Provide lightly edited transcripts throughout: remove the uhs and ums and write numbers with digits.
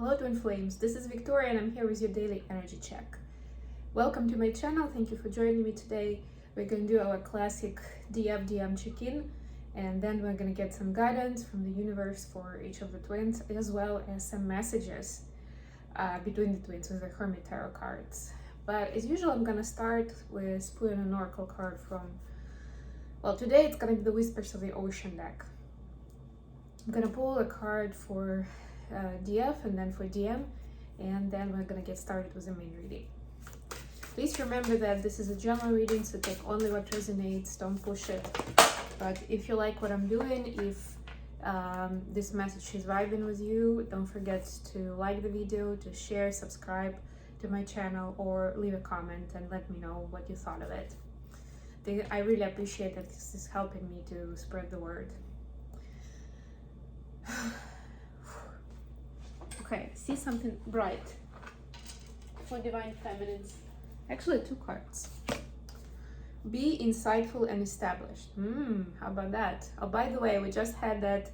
Hello Twin Flames, this is Victoria and I'm here with your daily energy check. Welcome to my channel, thank you for joining me today. We're going to do our classic DM check-in, and then we're going to get some guidance from the universe for each of the twins, as well as some messages between the twins with the Hermit Tarot cards. But as usual, I'm going to start with pulling an oracle card from, well, today it's going to be the Whispers of the Ocean deck. I'm going to pull a card for DF and then for DM, and then we're going to get started with the main reading. Please remember that this is a general reading, so take only what resonates, don't push it. But if you like what I'm doing, if this message is vibing with you, don't forget to like the video, to share, subscribe to my channel, or leave a comment and let me know what you thought of it. I really appreciate that this is helping me to spread the word. Okay, see something bright for Divine Feminines. Actually, two cards. Be insightful and established. How about that? Oh, by the way, we just had that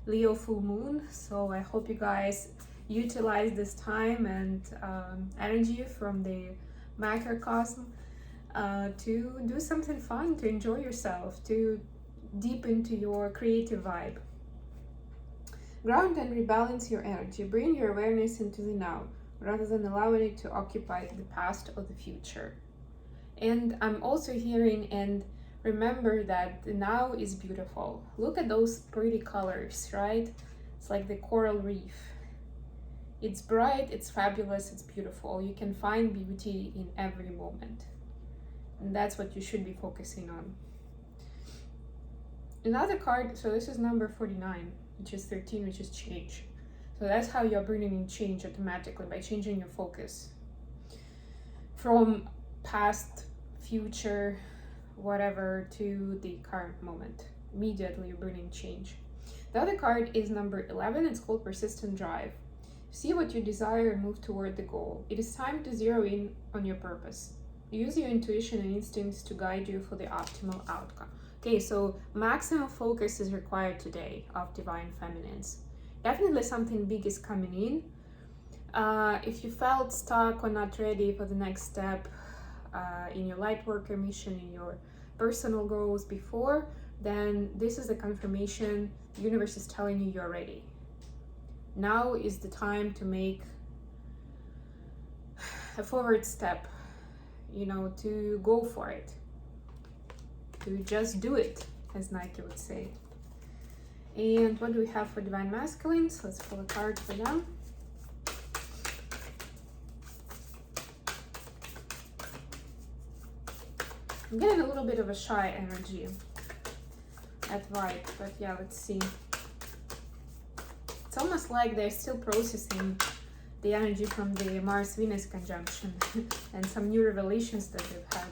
Leo full moon, so I hope you guys utilize this time and energy from the macrocosm to do something fun, to enjoy yourself, to deep into your creative vibe. Ground and rebalance your energy. Bring your awareness into the now, rather than allowing it to occupy the past or the future. And I'm also hearing, and remember that the now is beautiful. Look at those pretty colors, right? It's like the coral reef. It's bright, it's fabulous, it's beautiful. You can find beauty in every moment. And that's what you should be focusing on. Another card, so this is number 49, which is 13, which is change. So that's how you're bringing in change automatically, by changing your focus from past, future, whatever, to the current moment. Immediately you're bringing change. The other card is number 11. It's called Persistent Drive. See what you desire and move toward the goal. It is time to zero in on your purpose. Use your intuition and instincts to guide you for the optimal outcome. Okay, so maximum focus is required today of Divine Feminines. Definitely something big is coming in. If you felt stuck or not ready for the next step in your light worker mission, in your personal goals before, then this is a confirmation. The universe is telling you you're ready. Now is the time to make a forward step, to go for it. To just do it, as Nike would say. And what do we have for Divine Masculines? Let's pull a card for them. I'm getting a little bit of a shy energy at vibe, but yeah, let's see. It's almost like they're still processing the energy from the Mars-Venus conjunction and some new revelations that they've had.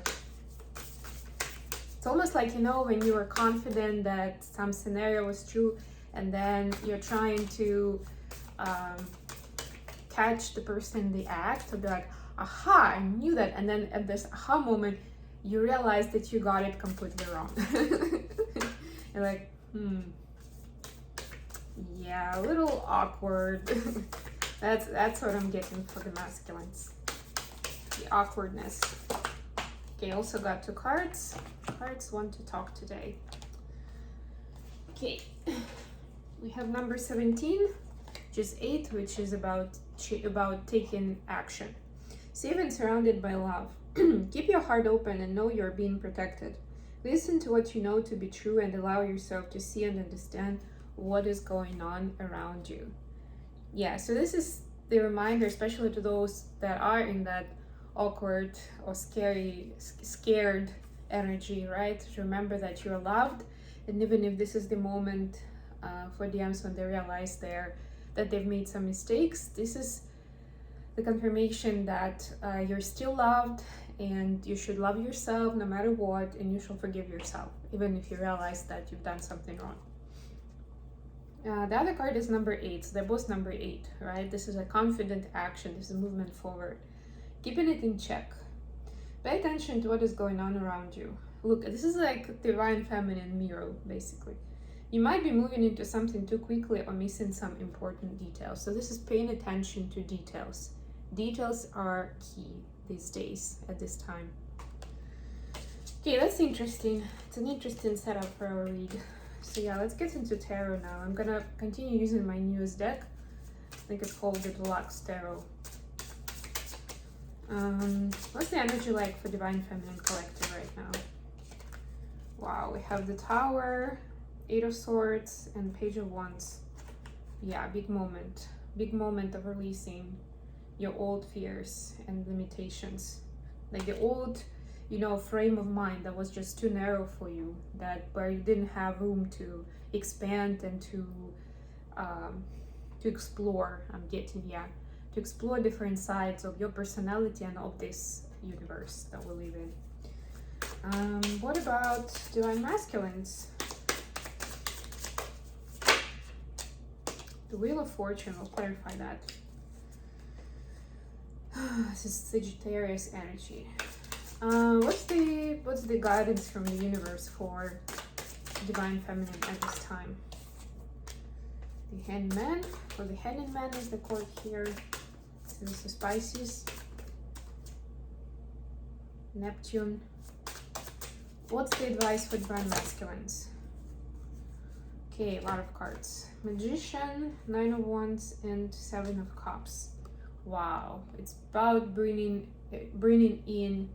It's almost like, when you were confident that some scenario was true, and then you're trying to catch the person in the act, to be like, aha, I knew that. And then at this aha moment, you realize that you got it completely wrong. You're like, yeah, a little awkward. That's what I'm getting for the masculines. The awkwardness. Okay, also got two cards. Cards want to talk today. Okay, we have number 17, which is 8, which is about taking action. Safe and surrounded by love. Keep your heart open and know you're being protected. Listen to what you know to be true and allow yourself to see and understand what is going on around you. Yeah, so this is the reminder, especially to those that are in that awkward or scared energy, right? Remember that you're loved, and even if this is the moment for DMs when they realize that they've made some mistakes, this is the confirmation that you're still loved, and you should love yourself no matter what, and you should forgive yourself even if you realize that you've done something wrong. The other card is number 8, so they're both number 8, right? This is a confident action, this is a movement forward. Keeping it in check. Pay attention to what is going on around you. Look, this is like Divine Feminine mirror, basically. You might be moving into something too quickly or missing some important details. So this is paying attention to details. Details are key these days at this time. Okay, that's interesting. It's an interesting setup for our read. So yeah, let's get into tarot now. I'm gonna continue using my newest deck. I think it's called the Deluxe Tarot. What's the energy like for Divine Feminine Collective right now? Wow, we have the Tower, Eight of Swords, and Page of Wands. Yeah, big moment. Big moment of releasing your old fears and limitations. Like the old, you know, frame of mind that was just too narrow for you, that where you didn't have room to expand and to explore. I'm getting, yeah, to explore different sides of your personality and of this universe that we live in. What about Divine Masculines? The Wheel of Fortune, we'll clarify that. This is Sagittarius energy. What's the guidance from the universe for Divine Feminine at this time? The Hangman, or the Hanging Man is the card here. So this is Pisces, Neptune. What's the advice for Divine Masculines? Okay, a lot of cards. Magician, Nine of Wands, and Seven of Cups. Wow, it's about bringing in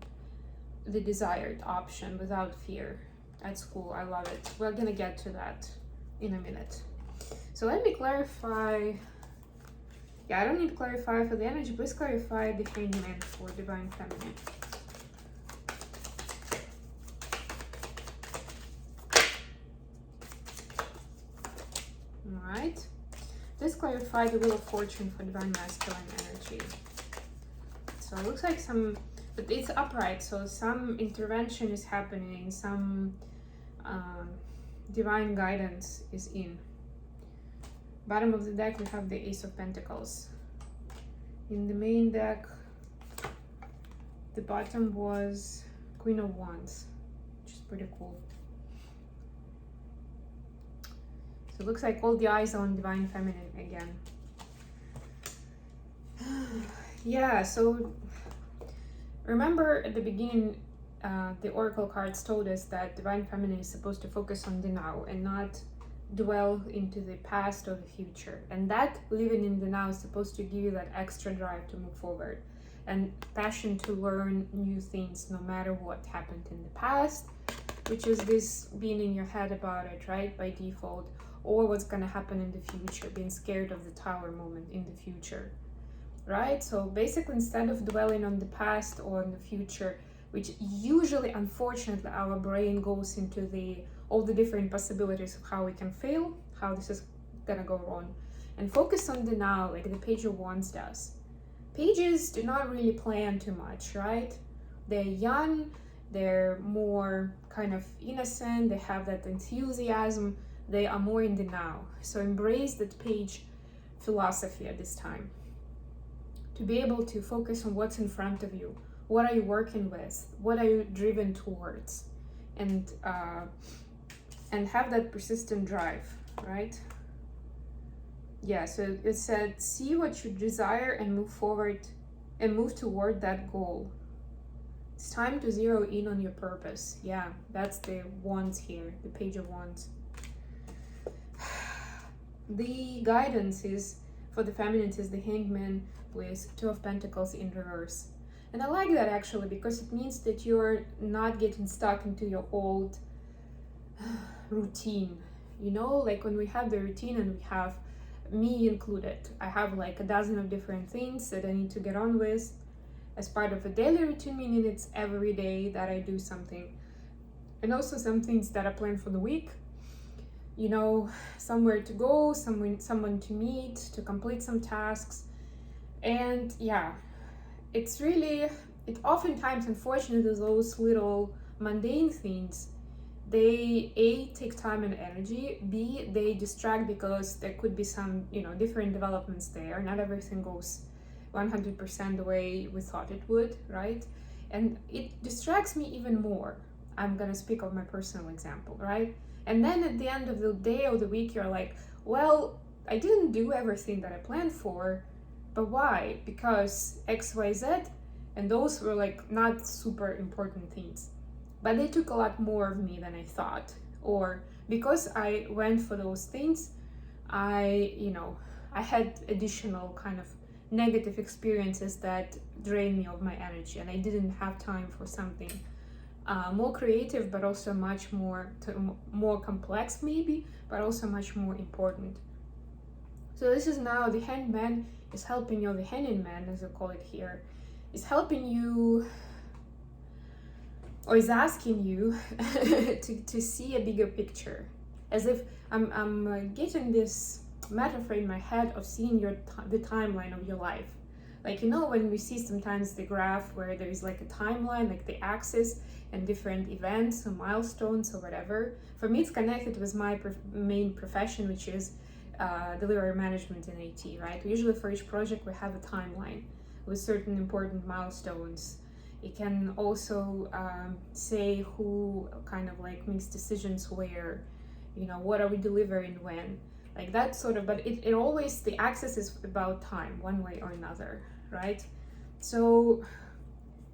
the desired option without fear. That's cool, I love it. We're gonna get to that in a minute. So let me clarify. Yeah, I don't need to clarify for the energy. Please clarify the Hangman for Divine Feminine. Alright. Please clarify the Wheel of Fortune for Divine Masculine energy. So it looks like but it's upright, so some intervention is happening, some divine guidance is in. Bottom of the deck, we have the Ace of Pentacles. In the main deck, the bottom was Queen of Wands, which is pretty cool. So it looks like all the eyes are on Divine Feminine again. Yeah, so remember at the beginning, the Oracle cards told us that Divine Feminine is supposed to focus on the now and not dwell into the past or the future. And that living in the now is supposed to give you that extra drive to move forward and passion to learn new things no matter what happened in the past, which is this being in your head about it, right, by default, or what's going to happen in the future, being scared of the Tower moment in the future, right? So basically, instead of dwelling on the past or on the future, which usually, unfortunately, our brain goes into all the different possibilities of how we can fail, how this is gonna go wrong, and focus on the now, like the Page of Wands does. Pages do not really plan too much, right? They're young, they're more kind of innocent, they have that enthusiasm, they are more in the now. So embrace that page philosophy at this time. To be able to focus on what's in front of you, what are you working with, what are you driven towards, and have that persistent drive, right? Yeah, so it said, see what you desire and move forward and move toward that goal. It's time to zero in on your purpose. Yeah, that's the Wands here, the Page of Wands. The guidance is, for the feminine, is the Hangman with Two of Pentacles in reverse. And I like that actually, because it means that you're not getting stuck into your old routine. You know, like when we have the routine, and we have, me included, I have like a dozen of different things that I need to get on with as part of a daily routine, meaning it's every day that I do something. And also some things that I plan for the week, you know, somewhere to go, someone to meet, to complete some tasks. And yeah, it oftentimes, unfortunately, those little mundane things, they A, take time and energy, B, they distract because there could be some, you know, different developments there. Not everything goes 100% the way we thought it would, right? And it distracts me even more. I'm gonna speak of my personal example, right? And then at the end of the day or the week, you're like, well, I didn't do everything that I planned for, but why? Because X, Y, Z, and those were like not super important things. But they took a lot more of me than I thought. Or because I went for those things, I had additional kind of negative experiences that drained me of my energy, and I didn't have time for something more creative, but also much more complex maybe, but also much more important. So this is now the Hangman is helping you, the Hanging Man as I call it here, is helping you, or is asking you to see a bigger picture. As if I'm getting this metaphor in my head of seeing the timeline of your life. Like, when we see sometimes the graph where there is like a timeline, like the axis and different events or milestones or whatever. For me, it's connected with my main profession, which is delivery management in IT, right? Usually for each project, we have a timeline with certain important milestones. It can also say who kind of like makes decisions where, what are we delivering when, like that sort of, but it always, the axis is about time, one way or another, right? So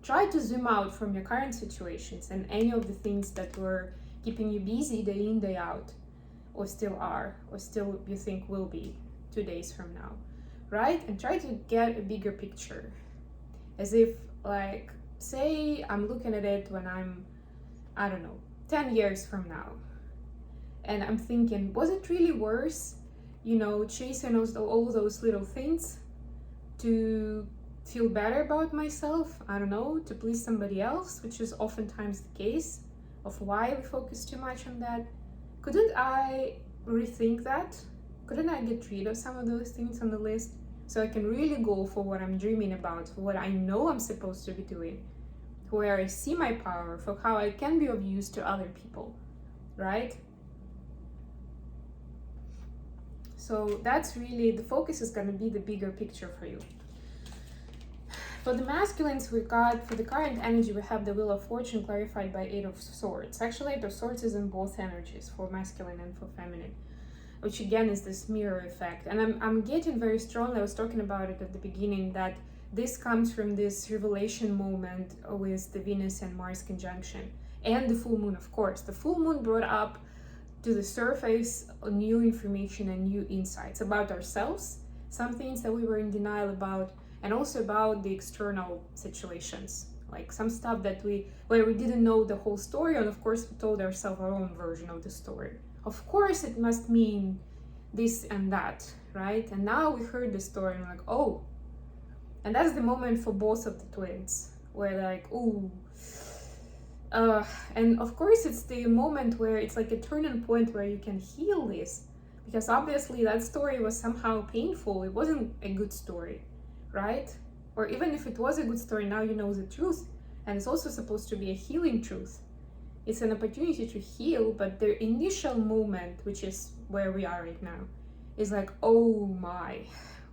try to zoom out from your current situations and any of the things that were keeping you busy day in, day out, or still are, or still you think will be 2 days from now, right? And try to get a bigger picture. As if, like, say I'm looking at it when I'm, 10 years from now. And I'm thinking, was it really worse, chasing all those little things to feel better about myself? To please somebody else, which is oftentimes the case of why we focus too much on that. Couldn't I rethink that? Couldn't I get rid of some of those things on the list so I can really go for what I'm dreaming about, for what I know I'm supposed to be doing, where I see my power, for how I can be of use to other people, right? So that's really, the focus is going to be the bigger picture for you. For the masculines, we got, for the current energy, we have the Wheel of Fortune clarified by 8 of Swords. Actually, 8 of Swords is in both energies, for masculine and for feminine, which again is this mirror effect. And I'm getting very strongly, I was talking about it at the beginning, that this comes from this revelation moment with the Venus and Mars conjunction. And the full moon, of course. The full moon brought up to the surface new information and new insights about ourselves, some things that we were in denial about, and also about the external situations, like some stuff where we didn't know the whole story, and of course we told ourselves our own version of the story. Of course it must mean this and that, right? And now we heard the story and we're like, oh. And that's the moment for both of the twins, where they're like, ooh. And of course it's the moment where it's like a turning point where you can heal this, because obviously that story was somehow painful. It wasn't a good story, right? Or even if it was a good story, now you know the truth, and it's also supposed to be a healing truth. It's an opportunity to heal, but the initial moment, which is where we are right now, is like, oh my,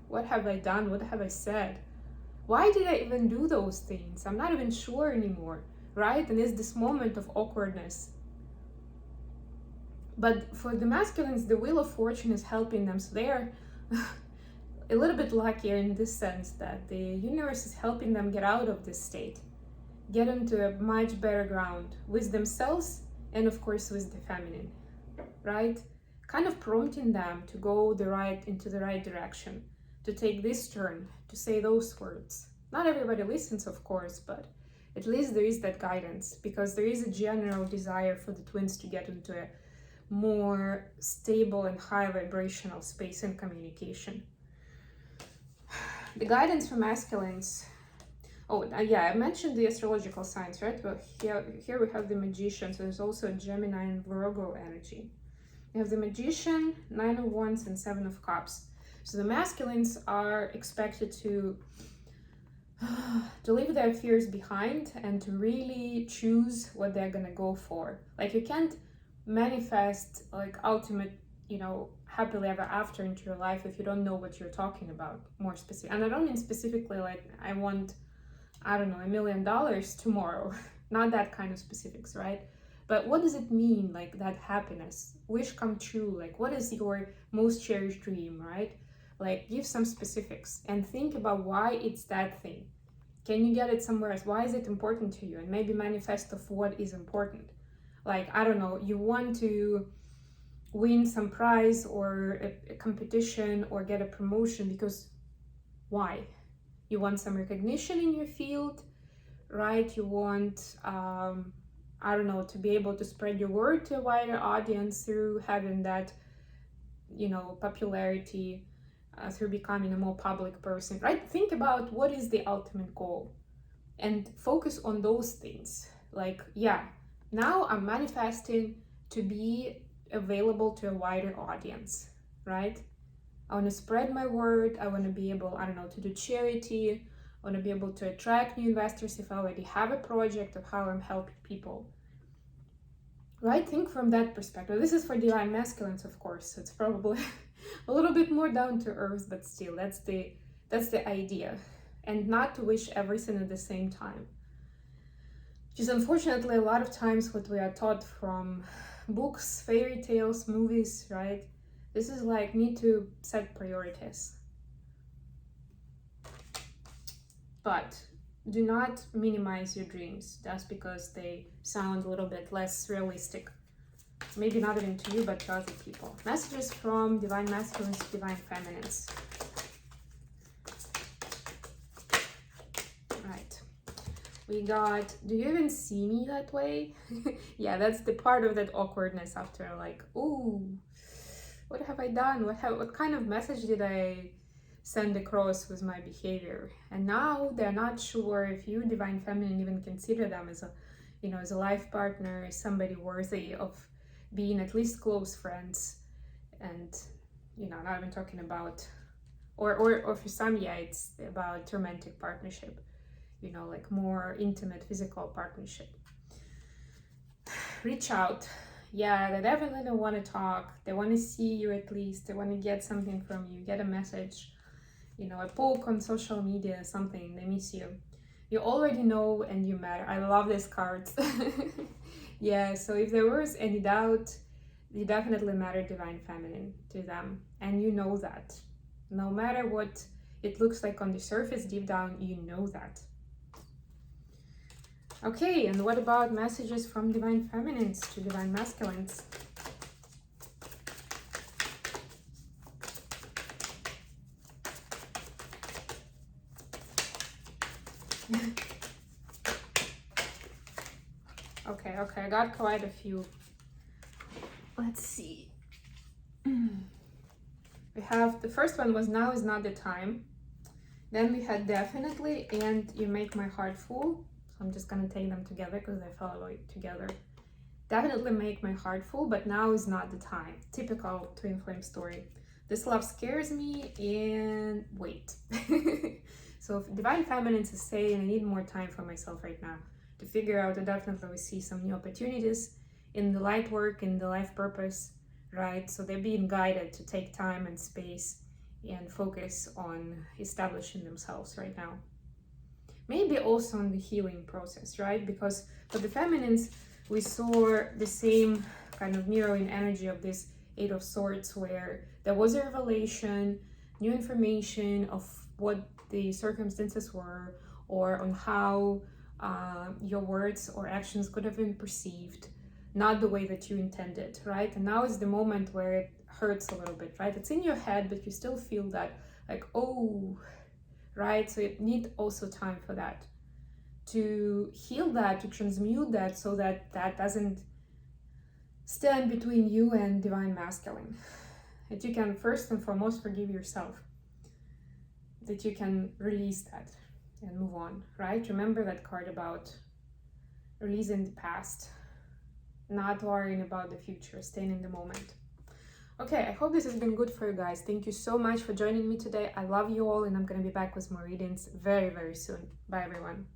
what have I done? What have I said? Why did I even do those things? I'm not even sure anymore, right? And it's this moment of awkwardness. But for the masculines, the Wheel of Fortune is helping them. So they're a little bit luckier in this sense that the universe is helping them get out of this state, get into a much better ground with themselves and of course with the feminine, right? Kind of prompting them to go into the right direction, to take this turn, to say those words. Not everybody listens, of course, but at least there is that guidance, because there is a general desire for the twins to get into a more stable and high vibrational space and communication. The guidance for masculines. I mentioned the astrological signs, right? Well, here we have the Magician, so there's also Gemini and Virgo energy. We have the Magician, 9 of Wands, and 7 of Cups. So the masculines are expected to leave their fears behind and to really choose what they're gonna go for. Like, you can't manifest like ultimate, happily ever after into your life if you don't know what you're talking about more specific. And I don't mean specifically like I want, $1 million tomorrow. Not that kind of specifics, right? But what does it mean, like that happiness, wish come true? Like, what is your most cherished dream, right? Like, give some specifics and think about why it's that thing. Can you get it somewhere else? Why is it important to you? And maybe manifest of what is important. Like, I don't know, you want to win some prize or a competition or get a promotion because why? You want some recognition in your field, right? You want, I don't know, to be able to spread your word to a wider audience through having that, you know, popularity, through becoming a more public person, right? Think about what is the ultimate goal and focus on those things. Like, yeah, now I'm manifesting to be available to a wider audience, right? I want to spread my word. I want to be able, I don't know, to do charity. I want to be able to attract new investors if I already have a project of how I'm helping people, right? Think from that perspective. This is for divine masculines, of course, so it's probably a little bit more down to earth, but still, that's the idea. And not to wish everything at the same time, which is unfortunately a lot of times what we are taught from books, fairy tales, movies, right? This is like, need to set priorities. But do not minimize your dreams just because they sound a little bit less realistic. Maybe not even to you, but to other people. Messages from divine masculines to divine feminines. Right. We got, do you even see me that way? Yeah, that's the part of that awkwardness after, like, ooh, what have I done? What kind of message did I send across with my behavior? And now they're not sure if you, divine feminine, even consider them as a, you know, as a life partner, as somebody worthy of being at least close friends. And, you know, not even talking about, or for some, yeah, it's about romantic partnership, you know, like more intimate physical partnership. Reach out. Yeah, they definitely want to talk. They want to see you at least. They want to get something from you, get a message, you know, a poke on social media, something. They miss you. You already know and you matter. I love these cards. Yeah, so if there was any doubt, you definitely matter, divine feminine, to them. And you know that. No matter what it looks like on the surface, deep down, you know that. Okay, and what about messages from divine feminines to divine masculines? Okay, I got quite a few. Let's see. We have, the first one was now is not the time. Then we had definitely and you make my heart full. So I'm just gonna take them together because they follow together. Definitely make my heart full, but now is not the time. Typical twin flame story. This love scares me and wait. So if divine feminines is saying I need more time for myself right now to figure out, I definitely see some new opportunities in the light work, in the life purpose, right? So they're being guided to take time and space and focus on establishing themselves right now. Maybe also on the healing process, right? Because for the feminines, we saw the same kind of mirroring energy of this Eight of Swords, where there was a revelation, new information of what the circumstances were, or on how your words or actions could have been perceived, not the way that you intended, right? And now is the moment where it hurts a little bit, right? It's in your head, but you still feel that, like, oh, right? So you need also time for that, to heal that, to transmute that, so that that doesn't stand between you and divine masculine. That you can first and foremost forgive yourself, that you can release that and move on, right? Remember that card about releasing the past, not worrying about the future, staying in the moment. Okay, I hope this has been good for you guys. Thank you so much for joining me today. I love you all, and I'm going to be back with more readings very, very soon. Bye, everyone.